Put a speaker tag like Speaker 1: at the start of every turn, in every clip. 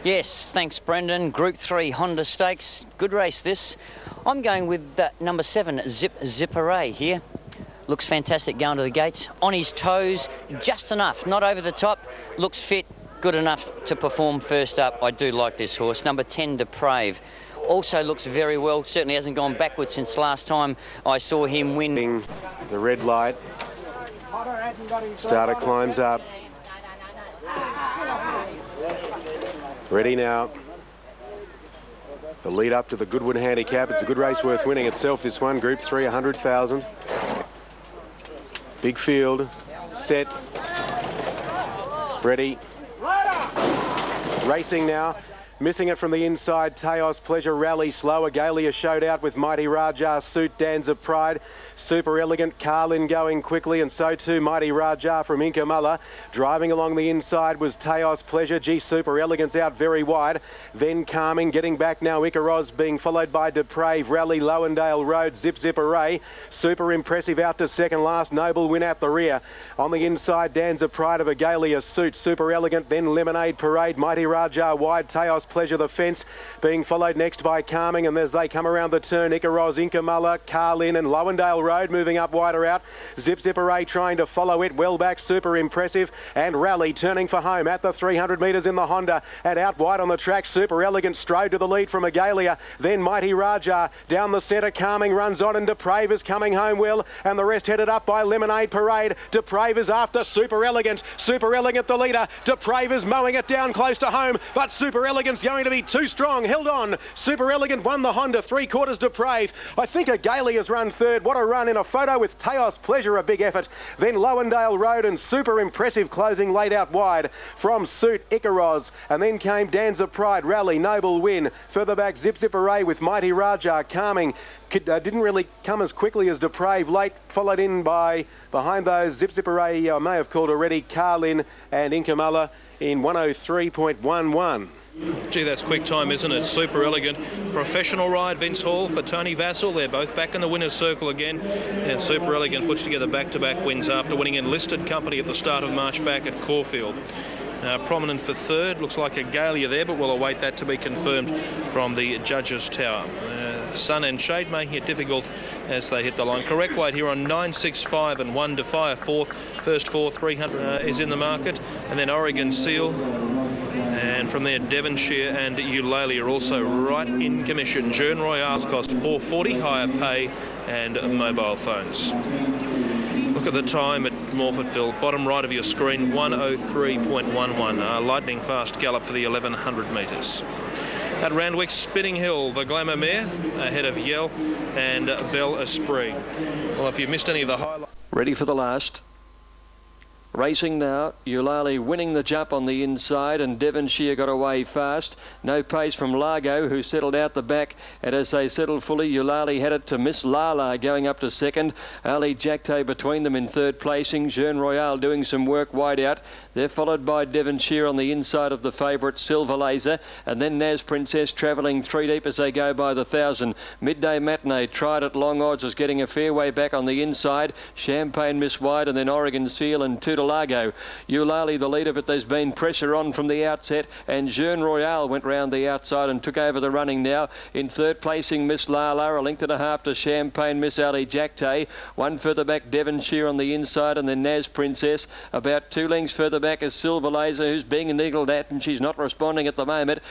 Speaker 1: Yes, thanks Brendan. Group 3 Honda Stakes. Good race this. I'm going with number 7, Zip Zipperay here. Looks fantastic going to the gates. On his toes, just enough, not over the top. Looks fit, good enough to perform first up. I do like this horse. Number 10, Deprave. Also looks very well. Certainly hasn't gone backwards since last time I saw him win.
Speaker 2: The red light. Starter climbs up. Ready now. The lead up to the Goodwood Handicap. It's a good race worth winning itself, this one. Group 3, 100,000. Big field. Set. Ready. Racing now. Missing it from the inside, Teos Pleasure Rally, slow. Agalia showed out with Mighty Rajah, Suit, Danza Pride. Super Elegant, Carlin going quickly, and so too Mighty Rajah from Inkamala. Driving along the inside was Teos Pleasure. Super Elegance out very wide. Then Calming, getting back now, Icaros being followed by Deprave. Rally, Lowendale Road, Zip Zipperay. Super Impressive out to second last. Noble Win at the rear. On the inside, Danza Pride of Agalia, Suit, Super Elegant, then Lemonade Parade. Mighty Rajah wide, Teos Pleasure the fence, being followed next by Calming, and as they come around the turn, Icaros, Inkamala, Carlin and Lowendale Road moving up wider out. Zip Zipperay trying to follow it, well back, Super Impressive, and Rally turning for home at the 300 metres in the Honda, and out wide on the track, Super Elegant strode to the lead from Agalia, then Mighty Rajah down the centre. Calming runs on, and Deprave is coming home well, and the rest headed up by Lemonade Parade. Deprave is after Super Elegant. Super Elegant the leader. Deprave is mowing it down close to home, but Super Elegant's going to be too strong. Held on. Super Elegant won the Honda. 3/4 Deprave. I think Agalia's run third. What a run in a photo with Teos Pleasure, a big effort. Then Lowendale Road and Super Impressive closing laid out wide from Suit, Icaros, and then came Danza Pride, Rally, Noble Win. Further back, Zip Zipperay with Mighty Rajah. Calming didn't really come as quickly as Deprave. Late followed in by behind those. Zip Zipperay I may have called already. Carlin and Inkamala in 103.11.
Speaker 3: Gee, that's quick time, isn't it? Super Elegant. Professional ride, Vince Hall for Tony Vassell. They're both back in the winner's circle again. And Super Elegant puts together back-to-back wins after winning enlisted company at the start of March back at Caulfield. Prominent for third. Looks like Agalia there, but we'll await that to be confirmed from the judges' tower. Sun and shade making it difficult as they hit the line. Correct weight here on 965 and 1 Defy fourth. First 300 is in the market. And then Oregon Seal. And from there, Devonshire and Eulalie are also right in commission. Jeune Royale's cost $440, higher pay and mobile phones. Look at the time at Morfettville, bottom right of your screen, 103.11. Lightning fast gallop for the 1100 metres. At Randwick, Spinning Hill, the Glamour Mare, ahead of Yell and Belle Esprit. Well, if you missed any of the highlights...
Speaker 4: Ready for the last. Racing now, Eulalie winning the jump on the inside, and Devonshire got away fast. No pace from Largo, who settled out the back, and as they settled fully, Eulalie had it to Miss Lala going up to second. Ali Jacte between them in third placing. Jeune Royale doing some work wide out. They're followed by Devonshire on the inside of the favourite Silver Laser, and then Naz Princess travelling 3 deep as they go by the 1,000. Midday Matinee tried at long odds, was getting a fair way back on the inside. Champagne Miss Wide, and then Oregon Seal and Largo. Eulalie the leader, but there's been pressure on from the outset, and Jeune Royale went round the outside and took over the running now. In third placing, Miss Lala, a length and a half to Champagne Miss Ali Jacte. One further back, Devonshire on the inside, and then Naz Princess. About 2 lengths further back is Silver Laser, who's being needled at, and she's not responding at the moment.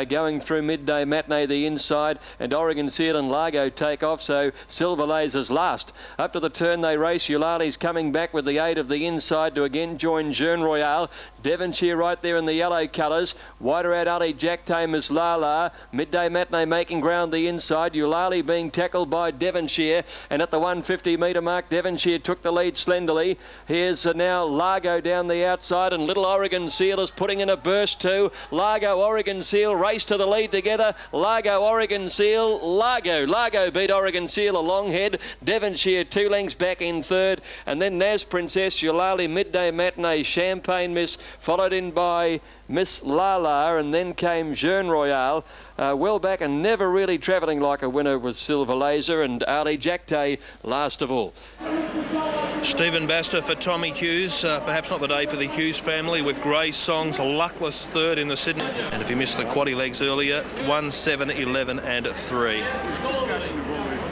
Speaker 4: Going through Midday Matinee the inside, and Oregon Seal and Largo take off, so Silver Laser's last. Up to the turn they race. Eulalie's coming back with the aid of the inside to again join Jeune Royale. Devonshire right there in the yellow colours. Wider out Ali Jacte, Miss Lala. Midday Matinee making ground the inside. Eulalie being tackled by Devonshire, and at the 150 metre mark, Devonshire took the lead slenderly. Here's now Largo down the outside, and Little Oregon Seal is putting in a burst too. Largo, Oregon Seal race to the lead together. Largo, Oregon Seal, Largo beat Oregon Seal a long head. Devonshire 2 lengths back in third, and then Naz Princess, Eulalie, Midday Matinee, Champagne Miss, followed in by Miss Lala, and then came Jeune Royale. Well back and never really travelling like a winner was Silver Laser, and Ali Jacte last of all.
Speaker 3: Stephen Baster for Tommy Hughes. Perhaps not the day for the Hughes family, with Grey Songs luckless third in the Sydney. And if you missed the quaddie legs earlier, 1, 7, 11 and 3.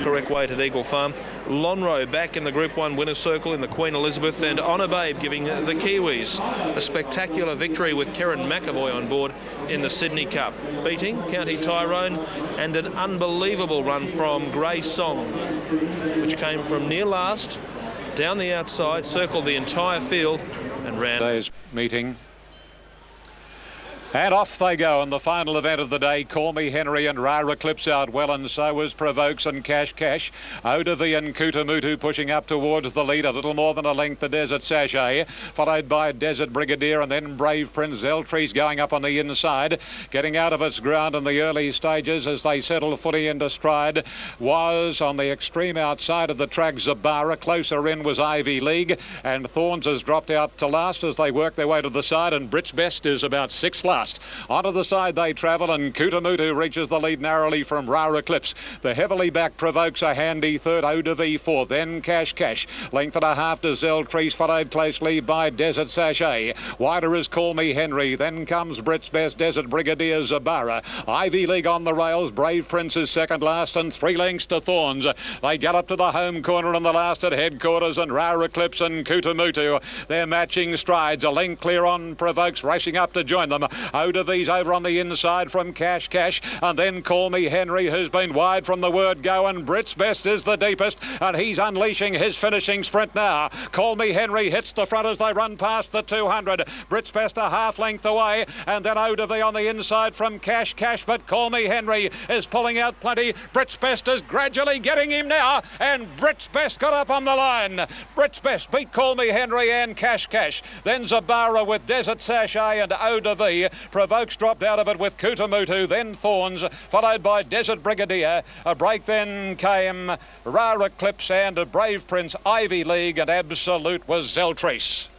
Speaker 3: Correct weight at Eagle Farm. Lonhro back in the Group 1 winner's circle in the Queen Elizabeth, and Honor Babe giving the Kiwis a spectacular victory with Karen McAvoy on board in the Sydney Cup, beating County Tyrone, and an unbelievable run from Grey Song, which came from near last, down the outside, circled the entire field and ran.
Speaker 5: Today's meeting. And off they go in the final event of the day. Call Me Henry and Rara Eclipse out well, and so was Provokes and Cash Cash. Odavi and Kutamutu pushing up towards the lead, a little more than a length, the Desert Sachet, followed by Desert Brigadier, and then Brave Prince. Zeltree's going up on the inside, getting out of its ground in the early stages as they settle fully into stride. Was on the extreme outside of the track Zabara. Closer in was Ivy League, and Thorns has dropped out to last as they work their way to the side, and Brits Best is about sixth last. Onto the side they travel, and Kutamutu reaches the lead narrowly from Rara Eclipse. The heavily backed Provokes a handy third, Odavi fourth, then Cash Cash. Length and a half to Zeltree's, followed closely by Desert Sachet. Wider is Call Me Henry, then comes Brits Best, Desert Brigadier, Zabara. Ivy League on the rails, Brave Prince is second last, and 3 lengths to Thorns. They gallop to the home corner in the last at headquarters, and Rara Eclipse and Kutamutu, they're matching strides. A length clear on Provokes, racing up to join them. Odavi's over on the inside from Cash Cash, and then Call Me Henry, who's been wide from the word go, and Brits Best is the deepest, and he's unleashing his finishing sprint now. Call Me Henry hits the front as they run past the 200. Brits Best a half length away, and then Odavi on the inside from Cash Cash, but Call Me Henry is pulling out plenty. Brits Best is gradually getting him now, and Brits Best got up on the line. Brits Best beat Call Me Henry and Cash Cash. Then Zabara with Desert Sachet and Odavi. Provokes dropped out of it with Kutamutu, then Thorns, followed by Desert Brigadier. A break then came Rara Eclipse and a Brave Prince, Ivy League, and Absolute was Zeltree's.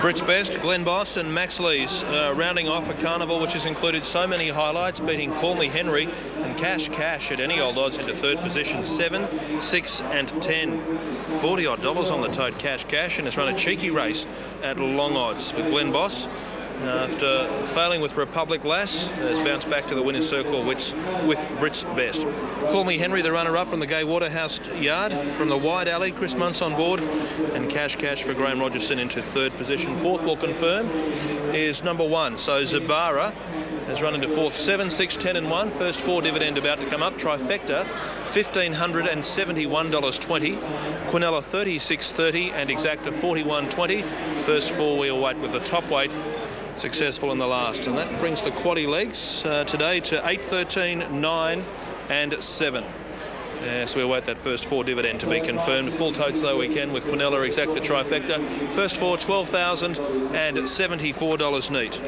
Speaker 3: Brits Best, Glenn Boss and Max Lees rounding off a carnival which has included so many highlights, beating Call Me Henry and Cash Cash at any old odds into third position, 7, 6 and 10. $40 odd on the tote Cash Cash, and has run a cheeky race at long odds with Glenn Boss. After failing with Republic Lass, has bounced back to the winner's circle with Brits Best. Call Me Henry, the runner-up from the Gay Waterhouse Yard. From the wide alley, Chris Muntz on board, and Cash Cash for Graham Rogerson into third position. Fourth will confirm is number 1. So Zabara has run into fourth, 7, 6, 10 and 1. First 4 dividend about to come up. Trifecta, $1,571.20. Quinella, $36.30, and Exacta, $41.20. First 4 wheel weight with the top weight successful in the last, and that brings the quaddie legs today to 8, 13, 9 and 7. So we'll wait that first 4 dividend to be confirmed. Full totes though we can with Quinella, Exacta, Trifecta. First 4, $12,074 neat.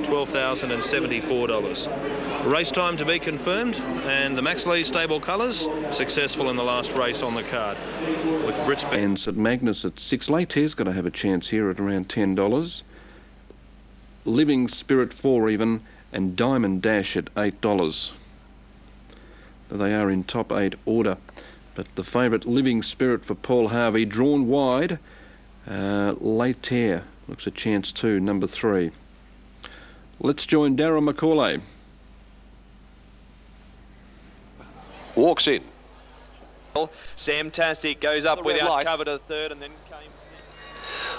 Speaker 3: $12,074. Race time to be confirmed, and the Max Lee stable colours successful in the last race on the card with Brits.
Speaker 6: And St Magnus at 6. Late's got to have a chance here at around $10. Living Spirit 4 even, and Diamond Dash at $8. They are in top 8 order, but the favourite Living Spirit for Paul Harvey drawn wide. Later looks a chance too, number 3. Let's join Darren McCauley.
Speaker 7: Walks in.
Speaker 8: Sam Tastic goes up without cover to third, and then came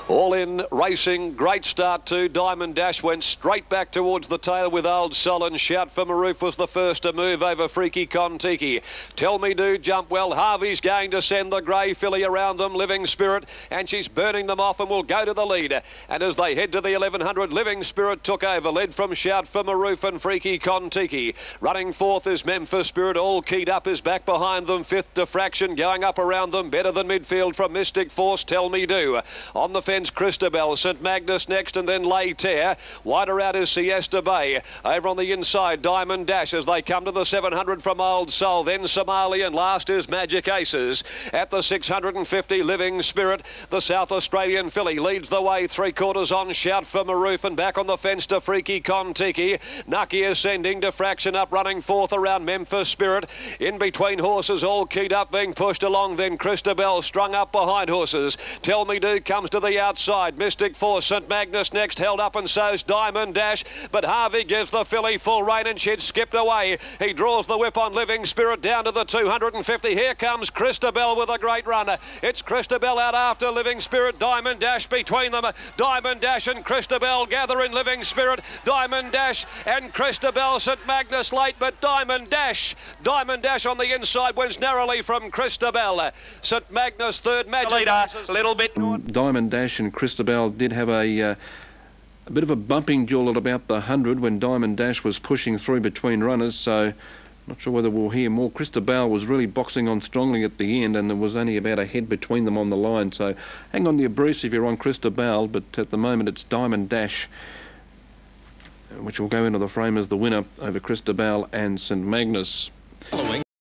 Speaker 7: All in racing, great start too. Diamond Dash went straight back towards the tail with Old Solon. Shout for Maroof was the first to move over Freaky Kontiki. Tell Me Do jump well. Harvey's going to send the grey filly around them, Living Spirit, and she's burning them off and will go to the lead. And as they head to the 1100, Living Spirit took over, led from Shout for Maroof and Freaky Kontiki. Running fourth is Memphis Spirit. All keyed up is back behind them. Fifth Diffraction going up around them, better than midfield from Mystic Force, Tell Me Do. On the fence, Christabel. St Magnus next, and then Lay Tear. Wider out is Siesta Bay. Over on the inside, Diamond Dash as they come to the 700 from Old Soul. Then Somali, and last is Magic Aces. At the 650, Living Spirit. The South Australian filly leads the way. 3/4 on Shout for Maroof, and back on the fence to Freaky Kontiki. Nucky ascending, Diffraction up, running fourth around Memphis Spirit. In between horses, all keyed up, being pushed along. Then Christabel strung up behind horses. Tell Me Do comes to the outside. Mystic Force, St Magnus next, held up, and so's Diamond Dash. But Harvey gives the filly full rein, and she'd skipped away. He draws the whip on Living Spirit down to the 250. Here comes Christabel with a great run. It's Christabel out after Living Spirit. Diamond Dash between them. Diamond Dash and Christabel gather in Living Spirit. Diamond Dash and Christabel. St Magnus late, but Diamond Dash on the inside wins narrowly from Christabel. St Magnus third, Magic
Speaker 8: leader, a little bit.
Speaker 6: Diamond Dash and Christabel did have a bit of a bumping duel at about the 100 when Diamond Dash was pushing through between runners, so not sure whether we'll hear more. Christabel was really boxing on strongly at the end, and there was only about a head between them on the line, so hang on to your Bruce if you're on Christabel, but at the moment it's Diamond Dash, which will go into the frame as the winner over Christabel and St Magnus.
Speaker 5: Following